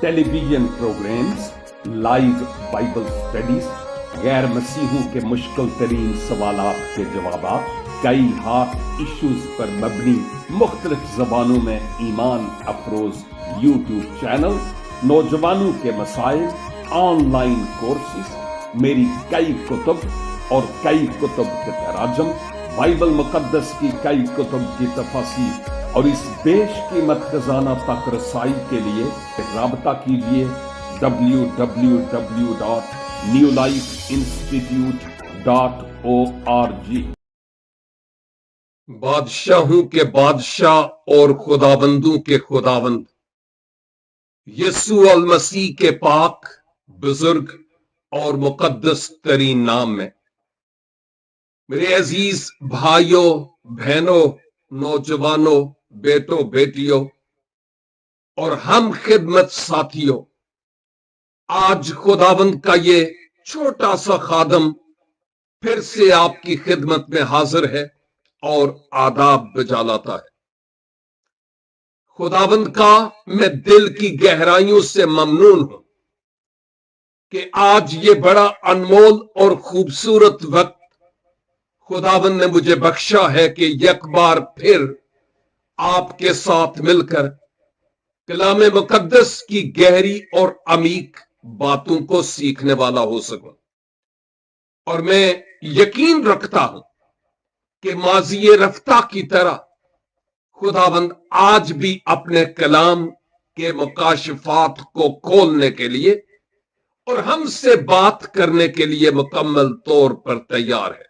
Television programs, live Bible studies, गैर मसीहों के मुश्किल तरीन सवालात के जवाब, कई हॉट इश्यूज पर मबनी मुख्तलिफ जबानों में ईमान अफरोज यूट्यूब चैनल, नौजवानों के मसाइल, ऑनलाइन कोर्सेज, मेरी कई कुतुब और कई कुतुब के तराजम, बाइबल मुकद्दस की कई कुतुब की तफासीर और इस बेशकीमत खजाना तक रसाई के लिए राबता कीजिए www.newlifeinstitute.org। बादशाहों के बादशाह और खुदाबंदों के खुदाबंद यीशु अल मसीह के पाक, बुजुर्ग और मुकद्दस तरीन नाम में मेरे अजीज भाइयों, बहनों, नौजवानों, बेटों, बेटियों और हम खिदमत साथियों, आज खुदाबंद का ये छोटा सा खादम फिर से आपकी खिदमत में हाजिर है और आदाब बजा लाता है। खुदाबंद का मैं दिल की गहराइयों से ममनून हूं कि आज ये बड़ा अनमोल और खूबसूरत वक्त खुदाबंद ने मुझे बख्शा है कि एक बार फिर आपके साथ मिलकर कलाम मुकद्दस की गहरी और अमीक बातों को सीखने वाला हो सकूं। और मैं यकीन रखता हूं कि माज़ी रफ्ता की तरह खुदाबंद आज भी अपने कलाम के मुकाशफात को खोलने के लिए और हमसे बात करने के लिए मुकम्मल तौर पर तैयार है।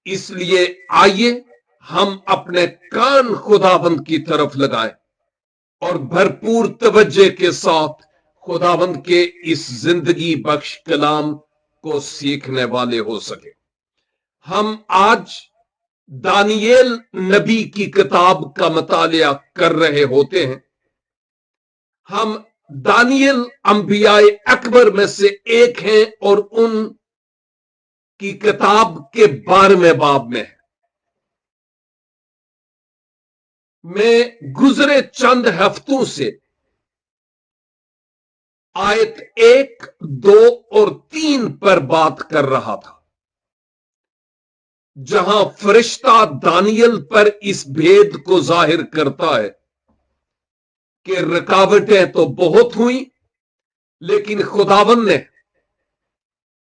इसलिए आइए हम अपने कान खुदाबंद की तरफ लगाएं और भरपूर तवज्जो के साथ खुदाबंद के इस जिंदगी बख्श कलाम को सीखने वाले हो सके। हम आज दानियेल नबी की किताब का मुतालिया कर रहे होते हैं। हम दानियेल अंबियाए अकबर में से एक हैं और उन की किताब के 12वें बाब में है। मैं गुजरे चंद हफ्तों से आयत 1, 2 और 3 पर बात कर रहा था, जहां फरिश्ता दानियल पर इस भेद को जाहिर करता है कि रुकावटें तो बहुत हुई, लेकिन खुदावन ने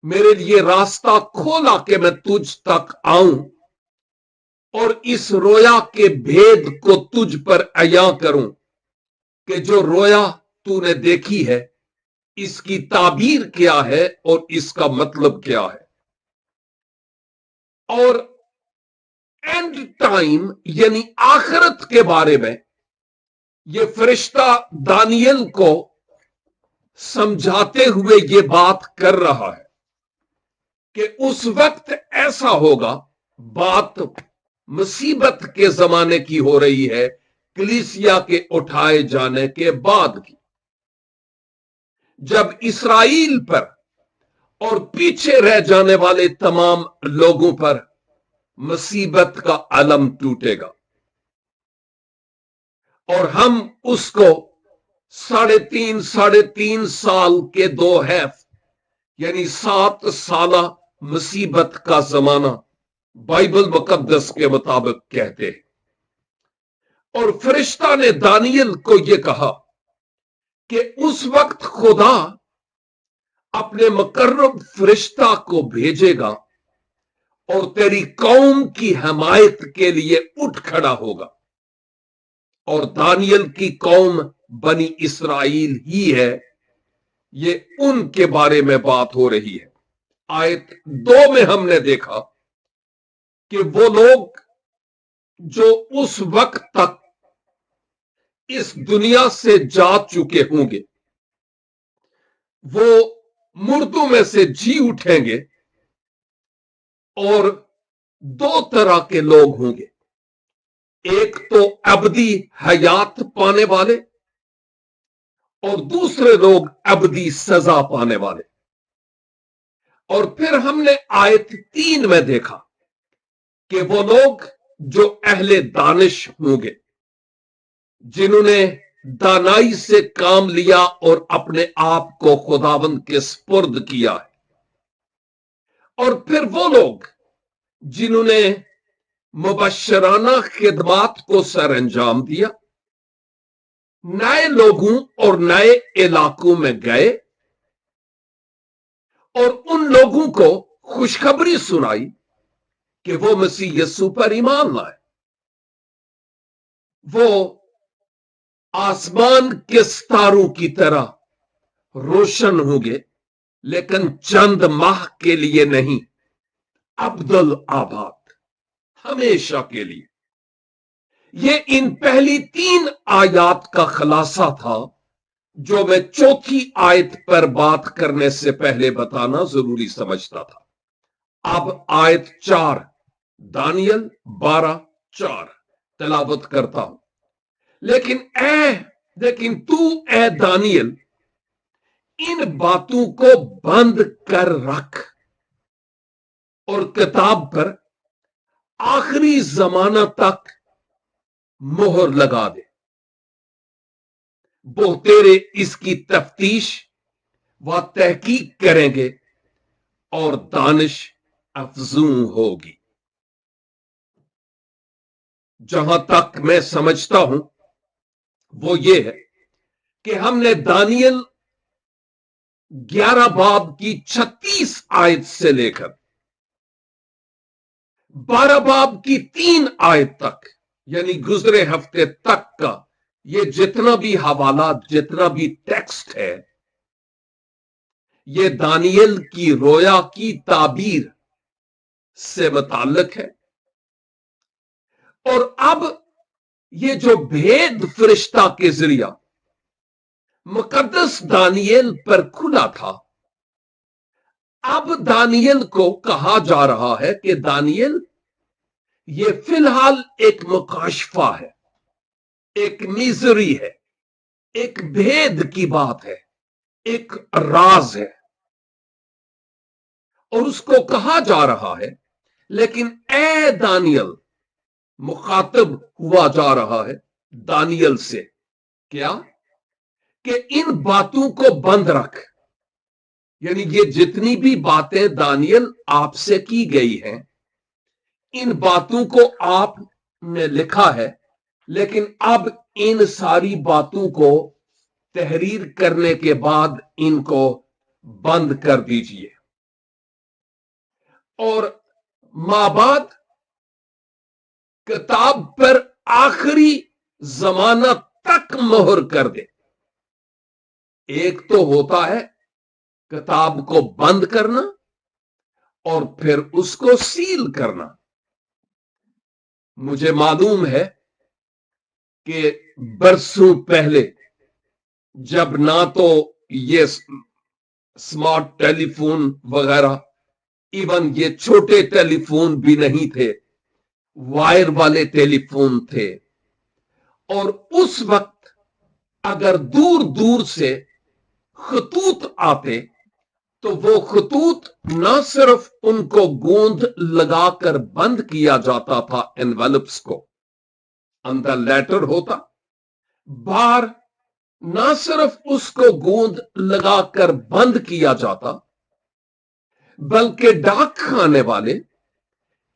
मेरे लिए रास्ता खोला कि मैं तुझ तक आऊं और इस रोया के भेद को तुझ पर अया करूं कि जो रोया तूने देखी है इसकी ताबीर क्या है और इसका मतलब क्या है। और एंड टाइम यानी आखिरत के बारे में यह फरिश्ता दानियल को समझाते हुए यह बात कर रहा है कि उस वक्त ऐसा होगा, बात मुसीबत के जमाने की हो रही है, कलीसिया के उठाए जाने के बाद की, जब इस्राएल पर और पीछे रह जाने वाले तमाम लोगों पर मुसीबत का अलम टूटेगा और हम उसको 3.5 साल के 2 हैफ यानी 7 साला मुसीबत का जमाना बाइबल मुकद्दस के मुताबिक कहते हैं। और फरिश्ता ने दानियल को यह कहा कि उस वक्त खुदा अपने मुकर्रब फरिश्ता को भेजेगा और तेरी कौम की हमायत के लिए उठ खड़ा होगा। और दानियल की कौम बनी इस्राएल ही है, ये उनके बारे में बात हो रही है। आयत 2 में हमने देखा कि वो लोग जो उस वक्त तक इस दुनिया से जा चुके होंगे वो मुर्दों में से जी उठेंगे और 2 तरह के लोग होंगे, एक तो अबदी हयात पाने वाले और दूसरे लोग अबदी सजा पाने वाले। और फिर हमने आयत 3 में देखा कि वो लोग जो अहले दानिश होंगे, जिन्होंने दानाई से काम लिया और अपने आप को खुदावंद के स्पुर्द किया है। और फिर वो लोग जिन्होंने मुबशराना खिदमात को सर अंजाम दिया, नए लोगों और नए इलाकों में गए और उन लोगों को खुशखबरी सुनाई कि वो मसीह यीशु पर ईमान लाए। वो आसमान के सितारों की तरह रोशन होंगे, लेकिन चंद माह के लिए नहीं, अब्दुल आबाद, हमेशा के लिए। ये इन पहली 3 आयत का खुलासा था जो मैं चौथी आयत पर बात करने से पहले बताना जरूरी समझता था। अब आयत 4 दानियल 12:4 तिलावत करता हूं। लेकिन तू ए दानियल, इन बातों को बंद कर रख और किताब पर आखिरी जमाना तक मोहर लगा दे। वो तेरे इसकी तफ्तीश व तहकीक करेंगे और दानिश अफजू होगी। जहां तक मैं समझता हूं वो ये है कि हमने दानियल 11 बाब की 36 आयत से लेकर 12 बाब की 3 आयत तक, यानी गुजरे हफ्ते तक का ये जितना भी हवाला, जितना भी टेक्स्ट है, ये दानियल की रोया की ताबीर से मुताल्लिक है। और अब ये जो भेद फरिश्ता के जरिया मुकद्दस दानियल पर खुला था, अब दानियल को कहा जा रहा है कि दानियल, ये फिलहाल एक मुकाशफा है, एक मिजरी है, एक भेद की बात है, एक राज है। और उसको कहा जा रहा है, लेकिन ए दानियल, मुखातब हुआ जा रहा है दानियल से, क्या कि इन बातों को बंद रख। यानी ये जितनी भी बातें दानियल आपसे की गई हैं, इन बातों को आपने लिखा है, लेकिन अब इन सारी बातों को तहरीर करने के बाद इनको बंद कर दीजिए और माबाद किताब पर आखिरी जमाना तक मोहर कर दे। एक तो होता है किताब को बंद करना और फिर उसको सील करना। मुझे मालूम है कि बरसों पहले, जब ना तो ये स्मार्ट टेलीफोन वगैरह, इवन ये छोटे टेलीफोन भी नहीं थे, वायर वाले टेलीफोन थे, और उस वक्त अगर दूर दूर से खतूत आते तो वो खतूत ना सिर्फ उनको गोंद लगाकर बंद किया जाता था एनवेलप्स को, अंदर लेटर होता, बाहर ना सिर्फ उसको गोंद लगाकर बंद किया जाता, बल्कि डाक खाने वाले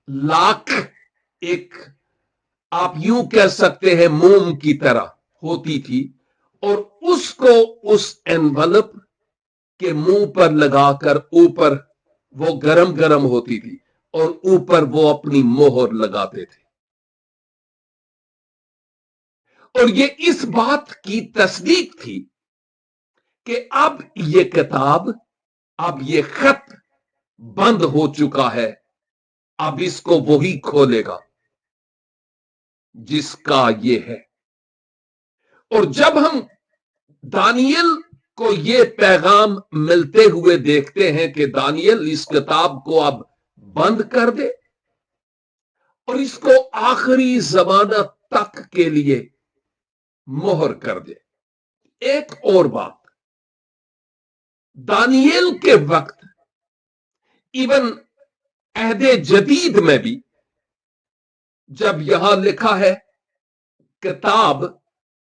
लाख, एक आप यूं कह सकते हैं मोम की तरह होती थी, और उसको उस एनवेलप के मुंह पर लगाकर ऊपर वो गरम गरम होती थी और ऊपर वो अपनी मोहर लगाते थे। और ये इस बात की तस्दीक थी कि अब ये किताब, अब ये खत बंद हो चुका है, अब इसको वही खोलेगा जिसका ये है। और जब हम दानियल को ये पैगाम मिलते हुए देखते हैं कि दानियल, इस किताब को अब बंद कर दे और इसको आखिरी जमाना तक के लिए मोहर कर दे। एक और बात, दानियल के वक्त, इवन अहदे जदीद में भी, जब यहां लिखा है किताब,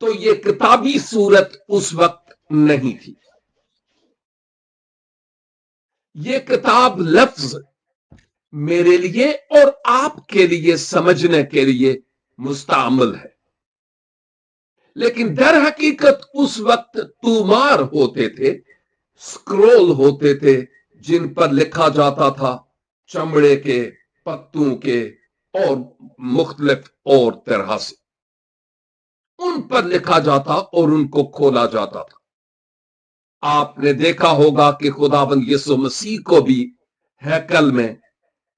तो ये किताबी सूरत उस वक्त नहीं थी। ये किताब लफ्ज मेरे लिए और आपके लिए समझने के लिए मुस्तामल है, लेकिन दर हकीकत उस वक्त तूमार होते थे, स्क्रोल होते थे, जिन पर लिखा जाता था चमड़े के, पत्तों के और मुख्तलिफ और तरह से उन पर लिखा जाता और उनको खोला जाता था। आपने देखा होगा कि खुदावंद यीशु मसीह को भी हैकल में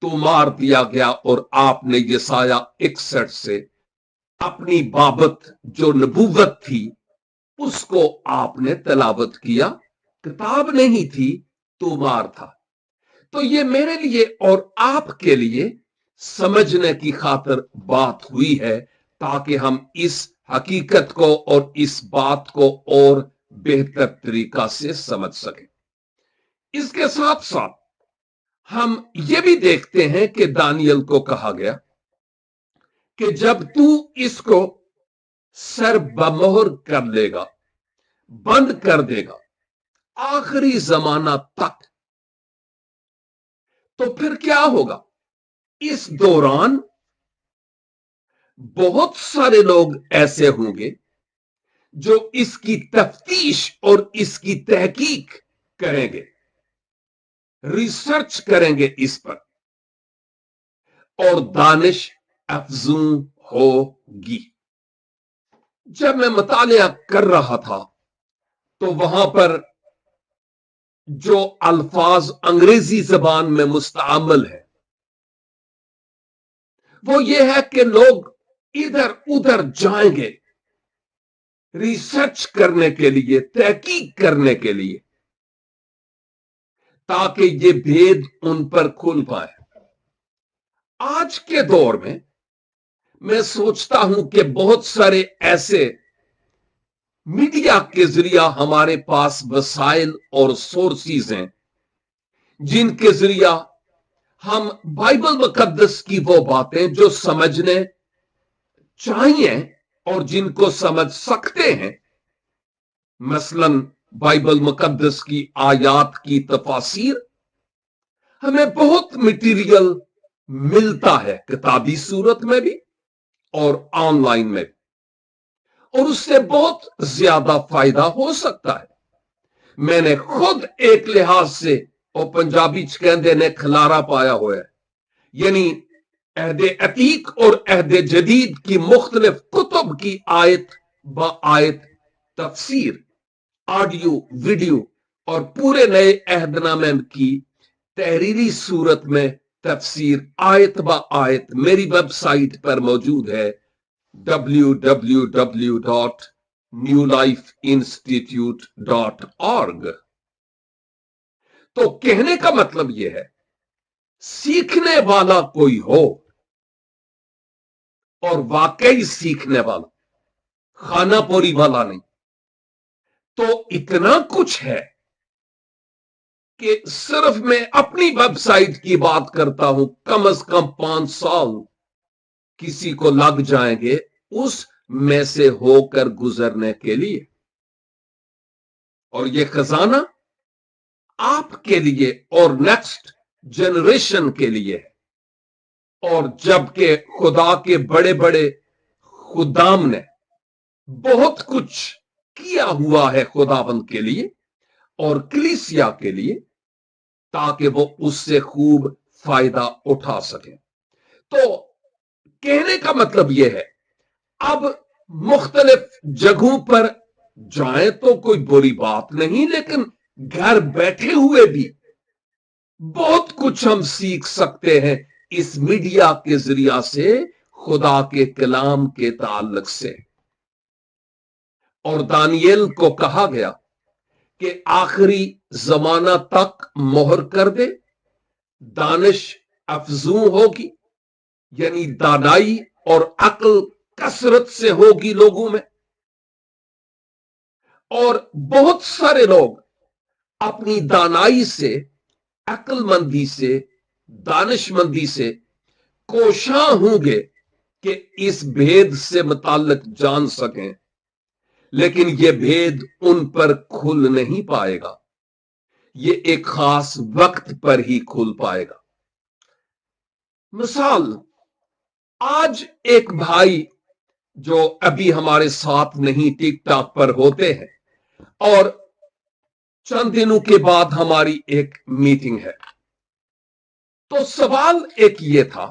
तो मार दिया गया और आपने यसाया 61 से अपनी बाबत जो नबूवत थी उसको आपने तलावत किया। किताब नहीं थी, तो मार था। तो ये मेरे लिए और आपके लिए समझने की खातिर बात हुई है, ताकि हम इस हकीकत को और इस बात को और बेहतर तरीका से समझ सकें। इसके साथ साथ हम ये भी देखते हैं कि दानियल को कहा गया कि जब तू इसको सर बमोहर कर लेगा, बंद कर देगा आखिरी जमाना तक, तो फिर क्या होगा? इस दौरान बहुत सारे लोग ऐसे होंगे जो इसकी तफ्तीश और इसकी तहकीक करेंगे, रिसर्च करेंगे इस पर, और दानिश अफजू होगी। जब मैं मुतालिया कर रहा था तो वहां पर जो अल्फाज अंग्रेजी जबान में मुस्तआमल है वो ये है कि लोग इधर उधर जाएंगे रिसर्च करने के लिए, तहकीक करने के लिए, ताकि ये भेद उन पर खुल पाए। आज के दौर में मैं सोचता हूं कि बहुत सारे ऐसे मीडिया के जरिया हमारे पास वसाइल और सोर्सेज हैं जिनके जरिया हम बाइबल मुकद्दस की वो बातें जो समझने चाहिए और जिनको समझ सकते हैं, मसलन बाइबल मुकद्दस की आयात की तफासीर, हमें बहुत मटेरियल मिलता है किताबी सूरत में भी और ऑनलाइन में भी, और उससे बहुत ज्यादा फायदा हो सकता है। मैंने खुद एक लिहाज से और पंजाबी च कहंदे ने खलारा पाया हुआ है, यानी अहदे अतीक और अहदे जदीद की मुख्तलिफ कुतुब की आयत ब आयत तफसीर, ऑडियो, वीडियो और पूरे नए अहदनामे की तहरीरी सूरत में तफसीर आयत ब आयत मेरी वेबसाइट पर मौजूद है www.newlifeinstitute.org। तो कहने का मतलब यह है, सीखने वाला कोई हो और वाकई सीखने वाला, खानापोरी वाला नहीं, तो इतना कुछ है कि सिर्फ मैं अपनी वेबसाइट की बात करता हूं, कम से कम 5 साल किसी को लग जाएंगे उस में से होकर गुजरने के लिए। और यह खजाना आपके लिए और नेक्स्ट जनरेशन के लिए है। और जबकि खुदा के बड़े बड़े खुदाम ने बहुत कुछ किया हुआ है खुदाबंद के लिए और कलीसिया के लिए, ताकि वो उससे खूब फायदा उठा सके। तो कहने का मतलब यह है, अब मुख्तलिफ जगहों पर जाएं तो कोई बुरी बात नहीं, लेकिन घर बैठे हुए भी बहुत कुछ हम सीख सकते हैं इस मीडिया के जरिया से, खुदा के कलाम के ताल्लुक से। और दानियल को कहा गया कि आखिरी जमाना तक मोहर कर दे, दानिश अफजू होगी, यानी दानाई और अक्ल कसरत से होगी लोगों में, और बहुत सारे लोग अपनी दानाई से, अक्लमंदी से, दानिशमंदी से कोशां होंगे कि इस भेद से मुताल्लिक जान सकें लेकिन यह भेद उन पर खुल नहीं पाएगा, ये एक खास वक्त पर ही खुल पाएगा। मिसाल, आज एक भाई जो अभी हमारे साथ नहीं टिकटॉक पर होते हैं, और चंद दिनों के बाद हमारी एक मीटिंग है, तो सवाल एक ये था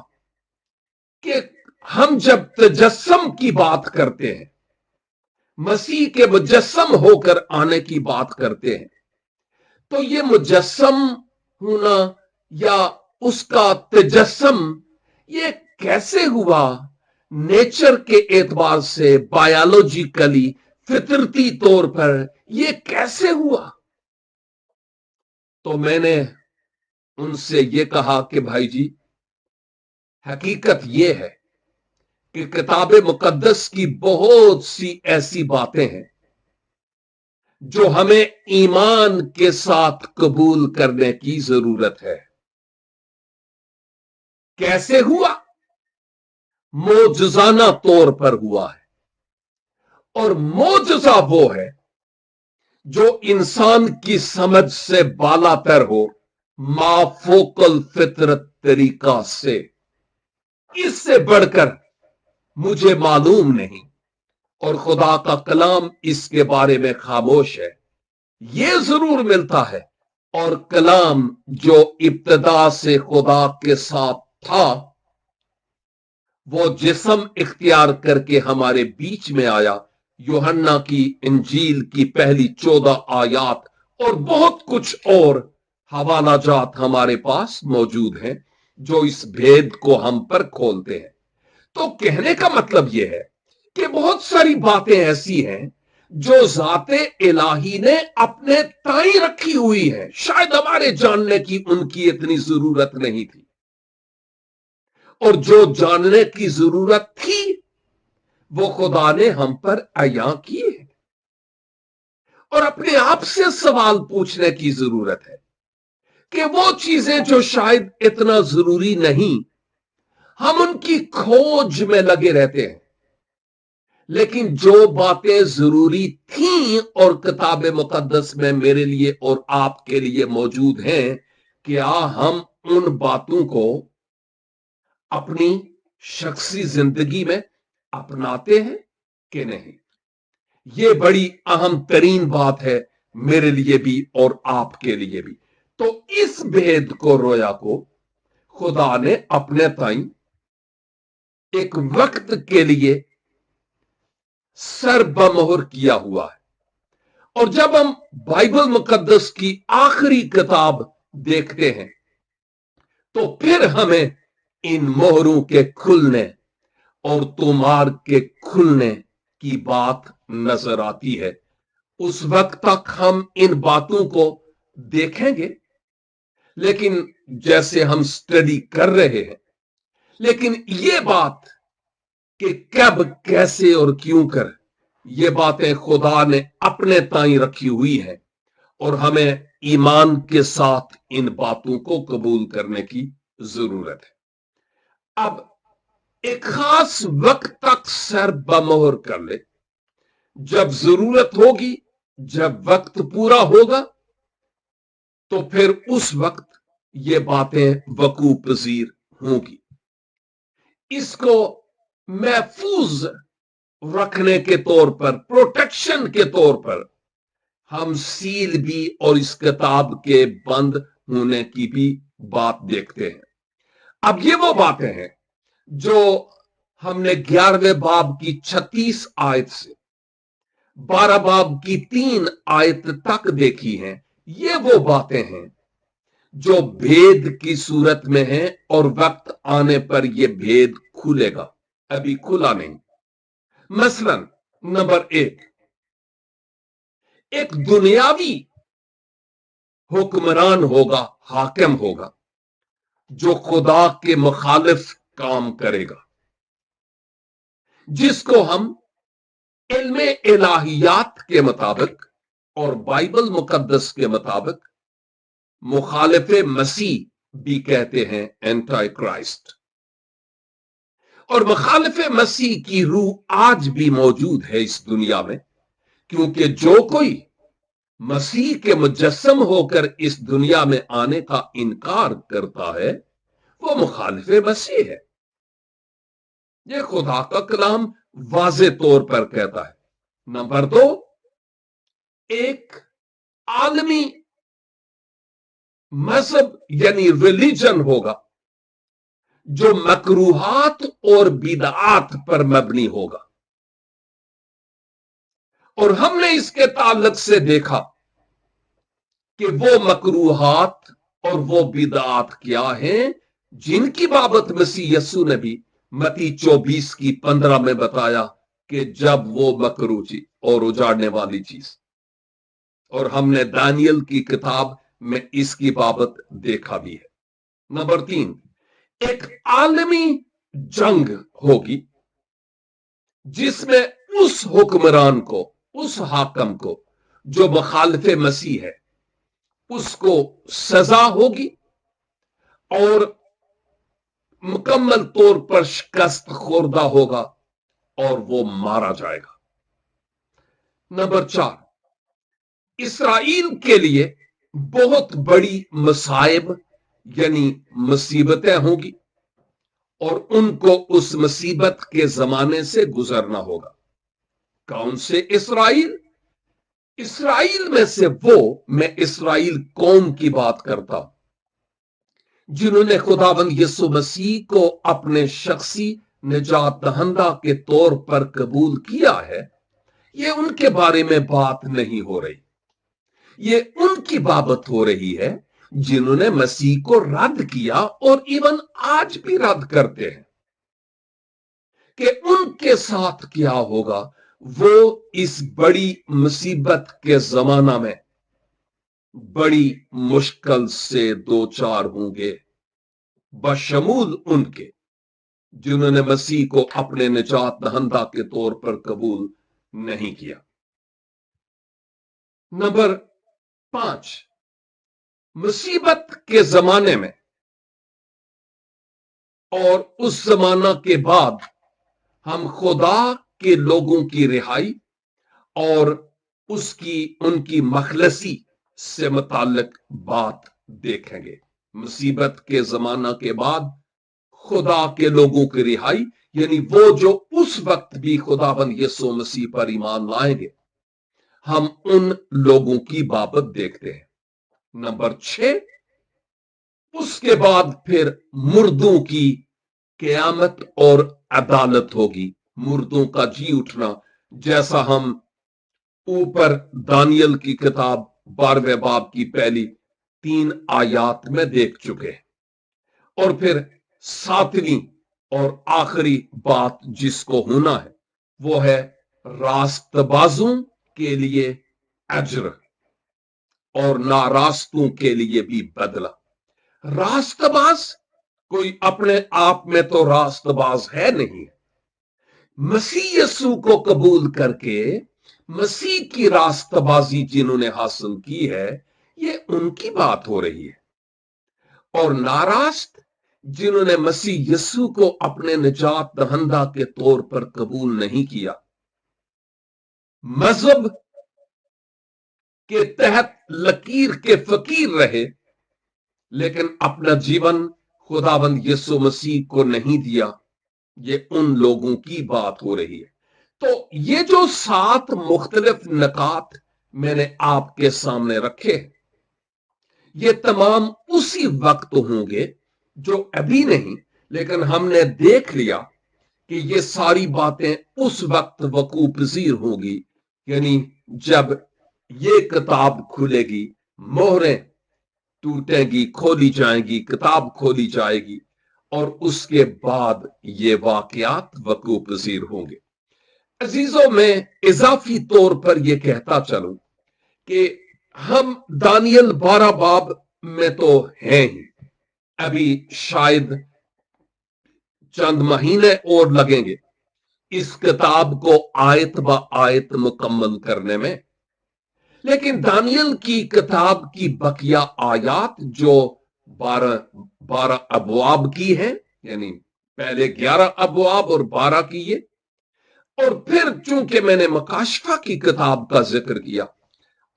कि हम जब तजस्सम की बात करते हैं, मसीह के मुजस्सम होकर आने की बात करते हैं, तो ये मुजस्सम होना या उसका तजस्सम ये कैसे हुआ? नेचर के एतबार से, बायोलॉजिकली, फितरती तौर पर ये कैसे हुआ? तो मैंने उनसे ये कहा कि भाई जी, हकीकत ये है कि किताब मुकद्दस की बहुत सी ऐसी बातें हैं जो हमें ईमान के साथ कबूल करने की जरूरत है। कैसे हुआ? मोजजाना तौर पर हुआ है, और मोजजा वो है जो इंसान की समझ से बालातर हो, माफोकल फितरत तरीका से। इससे बढ़कर मुझे मालूम नहीं, और खुदा का कलाम इसके बारे में खामोश है। यह जरूर मिलता है, और कलाम जो इब्तदा से खुदा के साथ था, वो जिस्म इख्तियार करके हमारे बीच में आया। यूहन्ना की इंजील की पहली 14 आयात और बहुत कुछ और हवाला जात हमारे पास मौजूद हैं जो इस भेद को हम पर खोलते हैं। तो कहने का मतलब यह है कि बहुत सारी बातें ऐसी हैं जो ज़ाते इलाही ने अपने ताई रखी हुई है, शायद हमारे जानने की उनकी इतनी जरूरत नहीं थी, और जो जानने की जरूरत थी वो खुदा ने हम पर अया किए। और अपने आप से सवाल पूछने की जरूरत है कि वो चीजें जो शायद इतना जरूरी नहीं, हम उनकी खोज में लगे रहते हैं, लेकिन जो बातें जरूरी थीं और किताब मुकद्दस में मेरे लिए और आपके लिए मौजूद हैं, क्या हम उन बातों को अपनी शख्सी जिंदगी में अपनाते हैं कि नहीं? यह बड़ी अहम तरीन बात है मेरे लिए भी और आपके लिए भी। तो इस भेद को, रोया को, खुदा ने अपने ताई एक वक्त के लिए सरबमोहर किया हुआ है। और जब हम बाइबल मुकद्दस की आखिरी किताब देखते हैं, तो फिर हमें इन मोहरों के खुलने और तोमार के खुलने की बात नजर आती है। उस वक्त तक हम इन बातों को देखेंगे, लेकिन जैसे हम स्टडी कर रहे हैं, लेकिन ये बात कि कब, कैसे और क्यों कर, ये बातें खुदा ने अपने ताई रखी हुई है, और हमें ईमान के साथ इन बातों को कबूल करने की जरूरत है। अब एक खास वक्त तक सर बमोहर कर ले, जब जरूरत होगी, जब वक्त पूरा होगा, तो फिर उस वक्त ये बातें वकू पजीर होंगी। इसको महफूज रखने के तौर पर, प्रोटेक्शन के तौर पर, हम सील भी और इस किताब के बंद होने की भी बात देखते हैं। अब ये वो बातें हैं जो हमने 11वें बाब की 36 आयत से 12 बाब की 3 आयत तक देखी हैं। ये वो बातें हैं जो भेद की सूरत में हैं, और वक्त आने पर यह भेद खुलेगा, अभी खुला नहीं। मसलन, नंबर एक दुनियावी हुक्मरान होगा, हाकिम होगा, जो खुदा के मुखालिफ काम करेगा, जिसको हम इल्मे इलाहियात के मुताबिक और बाइबल मुकद्दस के मुताबिक मुखालिफ मसीह भी कहते हैं, एंटी क्राइस्ट। और मुखालिफ मसीह की रूह आज भी मौजूद है इस दुनिया में, क्योंकि जो कोई मसीह के मुजस्सम होकर इस दुनिया में आने का इनकार करता है वो मुखालिफ मसीह है। ये खुदा का कलाम वाज़े तौर पर कहता है। नंबर 2, एक आलमी मजहब यानी रिलीजन होगा जो मकरूहात और बिदआत पर मबनी होगा। और हमने इसके ताल्लुक से देखा कि वो मकरूहात और वो बिदआत क्या हैं जिनकी बाबत मसीह यस्सु ने भी मत्ती 24:15 में बताया कि जब वो मकरू चीज और उजाड़ने वाली चीज। और हमने दानियल की किताब में इसकी बाबत देखा भी है। नंबर 3, एक आलमी जंग होगी जिसमें उस हुक्मरान को, उस हाकम को जो मुखालिफ मसीह है, उसको सजा होगी और मुकम्मल तौर पर शिकस्त खोरदा होगा और वो मारा जाएगा। नंबर 4, इसराइल के लिए बहुत बड़ी मसाइब यानी मुसीबतें होंगी और उनको उस मुसीबत के जमाने से गुजरना होगा। कौन से इसराइल? इसराइल में से वो, मैं इसराइल कौम की बात करता हूं जिन्होंने खुदावंद यीशु मसीह को अपने शख्सी निजात दहंदा के तौर पर कबूल किया है। ये उनके बारे में बात नहीं हो रही, ये उनकी बाबत हो रही है जिन्होंने मसीह को रद्द किया और इवन आज भी रद्द करते हैं। कि उनके साथ क्या होगा? वो इस बड़ी मुसीबत के जमाना में बड़ी मुश्किल से दो चार होंगे, बशमूल उनके जिन्होंने मसीह को अपने निजात दहंदा के तौर पर कबूल नहीं किया। नंबर 5, मुसीबत के जमाने में और उस जमाना के बाद हम खुदा के लोगों की रिहाई और उनकी मखलसी से मुताल्लिक बात देखेंगे। मुसीबत के जमाना के बाद खुदा के लोगों की रिहाई यानी वो जो उस वक्त भी खुदाबंद यीशु मसीह पर ईमान लाएंगे, हम उन लोगों की बाबत देखते हैं। नंबर 6, उसके बाद फिर मुर्दों की क़यामत और अदालत होगी, मुर्दों का जी उठना, जैसा हम ऊपर दानियल की किताब 12वें बाब की पहली 3 आयात में देख चुके हैं। और फिर 7वीं और आखिरी बात जिसको होना है वो है रास्तबाजों के लिए अज्र और नारास्तों के लिए भी बदला। रास्तबाज कोई अपने आप में तो रास्तबाज है नहीं, मसीह यीशु को कबूल करके मसीह की रास्तबाजी जिन्होंने हासिल की है, ये उनकी बात हो रही है। और नारास्त जिन्होंने मसीह यीशु को अपने निजात दहंदा के तौर पर कबूल नहीं किया, मजहब के तहत लकीर के फकीर रहे लेकिन अपना जीवन खुदाबंद यीशु मसीह को नहीं दिया, ये उन लोगों की बात हो रही है। तो ये जो 7 मुख्तलिफ नकात मैंने आपके सामने रखे, ये तमाम उसी वक्त होंगे जो अभी नहीं, लेकिन हमने देख लिया कि ये सारी बातें उस वक्त वकूअ पज़ीर होगी, यानी जब ये किताब खुलेगी, मोहरें टूटेंगी, खोली जाएंगी, किताब खोली जाएगी और उसके बाद ये वाकयात वकूअ पज़ीर होंगे। अजीजों, में इजाफी तौर पर यह कहता चलूं कि हम दानियल 12 बाब में तो हैं ही, अभी शायद चंद महीने और लगेंगे इस किताब को आयत ब आयत मुकम्मल करने में। लेकिन दानियल की किताब की बकिया आयात जो 12 अबवाब की है, यानी पहले 11 अबवाब और 12 की ये, और फिर चूंकि मैंने मुकाशफा की किताब का जिक्र किया,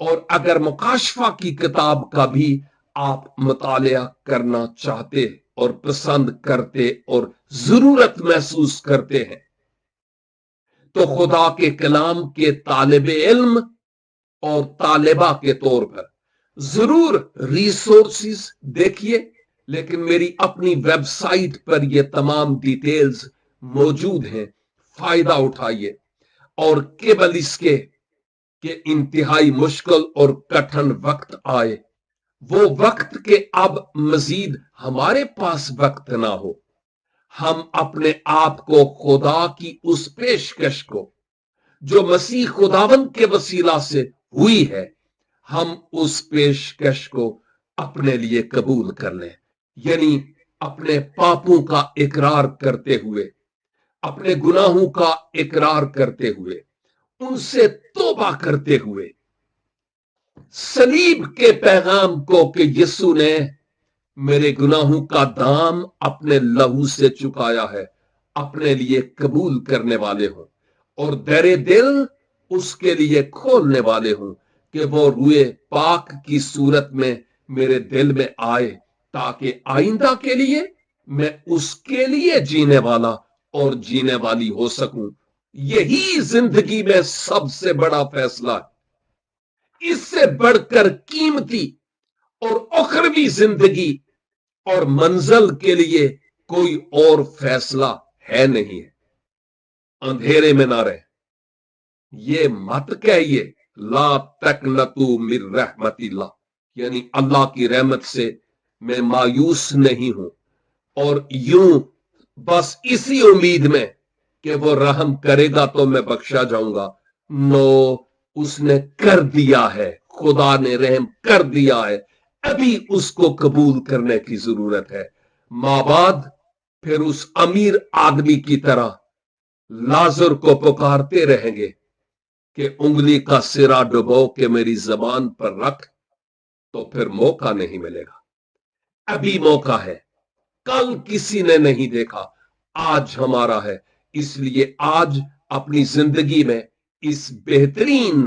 और अगर मुकाशफा की किताब का भी आप मुतालिया करना चाहते और पसंद करते और जरूरत महसूस करते हैं, तो खुदा के कलाम के तालिब इल्म और तालिबा के तौर पर जरूर रिसोर्सेज देखिए, लेकिन मेरी अपनी वेबसाइट पर ये तमाम डिटेल्स मौजूद हैं। फायदा उठाइए। और केवल इसके कि इंतहाई मुश्किल और कठिन वक्त आए, वो वक्त के अब मजीद हमारे पास वक्त ना हो, हम अपने आप को खुदा की उस पेशकश को जो मसीह खुदावंद के वसीला से हुई है, हम उस पेशकश को अपने लिए कबूल कर लें। यानी अपने पापों का इकरार करते हुए, अपने गुनाहों का इकरार करते हुए, उनसे तौबा करते हुए, सलीब के पैगाम को कि यीशु ने मेरे गुनाहों का दाम अपने लहू से चुकाया है, अपने लिए कबूल करने वाले हों और दरे दिल उसके लिए खोलने वाले हों कि वो रूए पाक की सूरत में मेरे दिल में आए, ताकि आइंदा के लिए मैं उसके लिए जीने वाला और जीने वाली हो सकूं। यही जिंदगी में सबसे बड़ा फैसला है। इससे बढ़कर कीमती और उखरवी जिंदगी और मंजिल के लिए कोई और फैसला है नहीं है। अंधेरे में ना रहे। ये मत कहिए ला तकनतु मिर रहमतिल्लाह, यानी अल्लाह की रहमत से मैं मायूस नहीं हूं, और यूं बस इसी उम्मीद में कि वो रहम करेगा तो मैं बख्शा जाऊंगा। नो, उसने कर दिया है, खुदा ने रहम कर दिया है, अभी उसको कबूल करने की जरूरत है। माबाद फिर उस अमीर आदमी की तरह लाजर को पुकारते रहेंगे कि उंगली का सिरा डुबो के मेरी जबान पर रख, तो फिर मौका नहीं मिलेगा। अभी मौका है, कल किसी ने नहीं देखा, आज हमारा है। इसलिए आज अपनी जिंदगी में इस बेहतरीन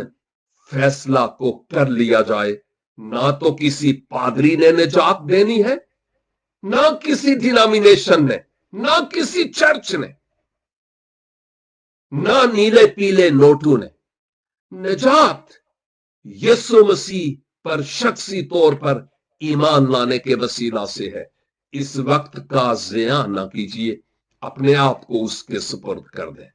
फैसला को कर लिया जाए। ना तो किसी पादरी ने निजात देनी है, ना किसी डिनोमिनेशन ने, ना किसी चर्च ने, ना नीले पीले नोटों ने। निजात यीशु मसीह पर शख्सी तौर पर ईमान लाने के वसीला से है। इस वक्त का ज़िया ना कीजिए, अपने आप को उसके सुपुर्द कर दें।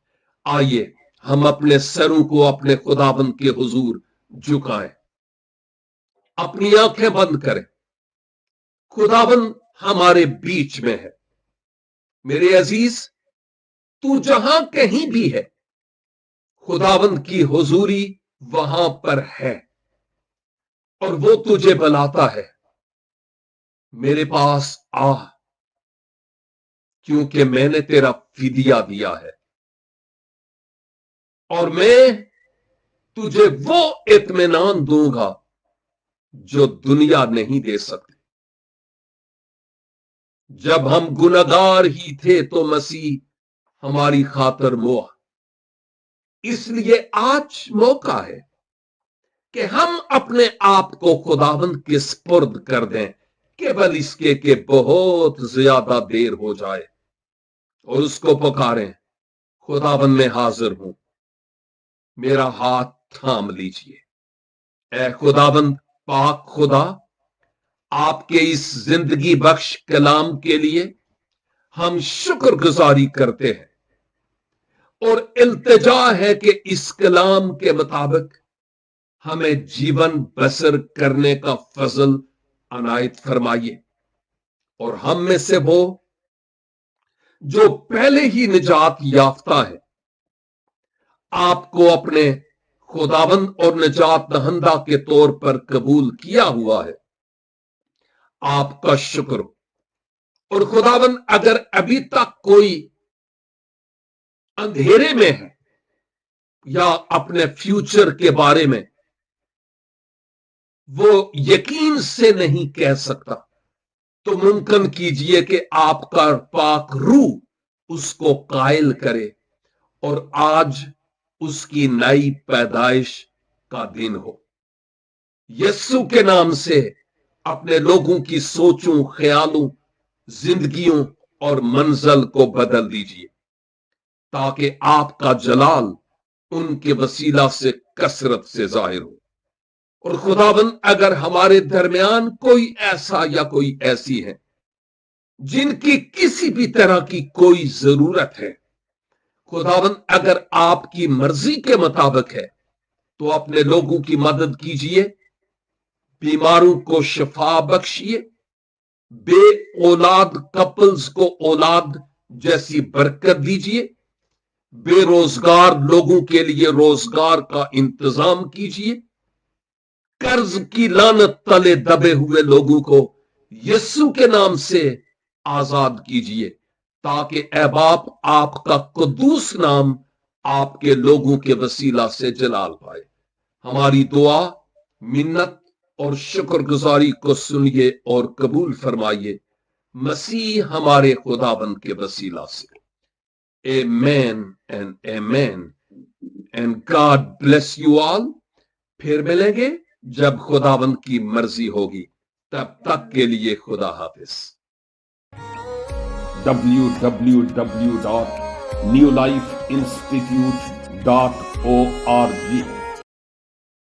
आइए हम अपने सरों को अपने खुदाबंद के हुजूर झुकाएं, अपनी आंखें बंद करें। खुदाबंद हमारे बीच में है। मेरे अजीज, तू जहां कहीं भी है, खुदाबंद की हुजूरी वहां पर है और वो तुझे बुलाता है, मेरे पास आ, क्योंकि मैंने तेरा फिदिया दिया है और मैं तुझे वो इत्मीनान दूंगा जो दुनिया नहीं दे सकती। जब हम गुनहगार ही थे तो मसीह हमारी खातर मुआ। इसलिए आज मौका है कि हम अपने आप को खुदावंद के सुपुर्द कर दें, केवल इसके कि बहुत ज्यादा देर हो जाए, और उसको पुकारें, खुदावंद में हाजिर हूं, मेरा हाथ थाम लीजिए। ऐ खुदावंद पाक खुदा, आपके इस जिंदगी बख्श कलाम के लिए हम शुक्रगुजारी करते हैं और इल्तिजा है कि इस कलाम के मुताबिक हमें जीवन बसर करने का फजल अनायत फरमाइए, और हम में से वो जो पहले ही निजात याफ्ता है, आपको अपने खुदावंद और निजात दहंदा के तौर पर कबूल किया हुआ है, आपका शुक्र हो। और खुदावंद, अगर अभी तक कोई अंधेरे में है या अपने फ्यूचर के बारे में वो यकीन से नहीं कह सकता, तो मुमकिन कीजिए कि आपका पाक रूह उसको कायल करे اور آج اس کی نئی پیدائش کا دن ہو۔ یسوع کے نام سے اپنے لوگوں کی سوچوں، خیالوں، زندگیوں اور منزل کو بدل دیجیے تاکہ آپ کا جلال ان کے وسیلہ سے کثرت سے ظاہر ہو۔ اور خداوند اگر ہمارے درمیان کوئی ایسا یا کوئی ایسی ہے جن کی کسی بھی طرح کی کوئی ضرورت ہے، خداوند اگر آپ کی مرضی کے مطابق ہے تو اپنے لوگوں کی مدد کیجیے، بیماروں کو شفا بخشیے، بے اولاد کپلز کو اولاد جیسی برکت دیجیے، بے روزگار لوگوں کے لیے روزگار کا انتظام کیجیے، قرض کی لعنت تلے دبے ہوئے لوگوں کو یسوع کے نام سے آزاد کیجیے تاکہ اے باپ آپ کا قدوس نام آپ کے لوگوں کے وسیلہ سے جلال پائے۔ ہماری دعا، منت اور شکر گزاری کو سنیے اور قبول فرمائیے، مسیح ہمارے خداوند کے وسیلہ سے۔ Amen and amen and God bless you all۔ پھر ملیں گے جب خداوند کی مرضی ہوگی، تب تک کے لیے خدا حافظ۔ www.newlifeinstitute.org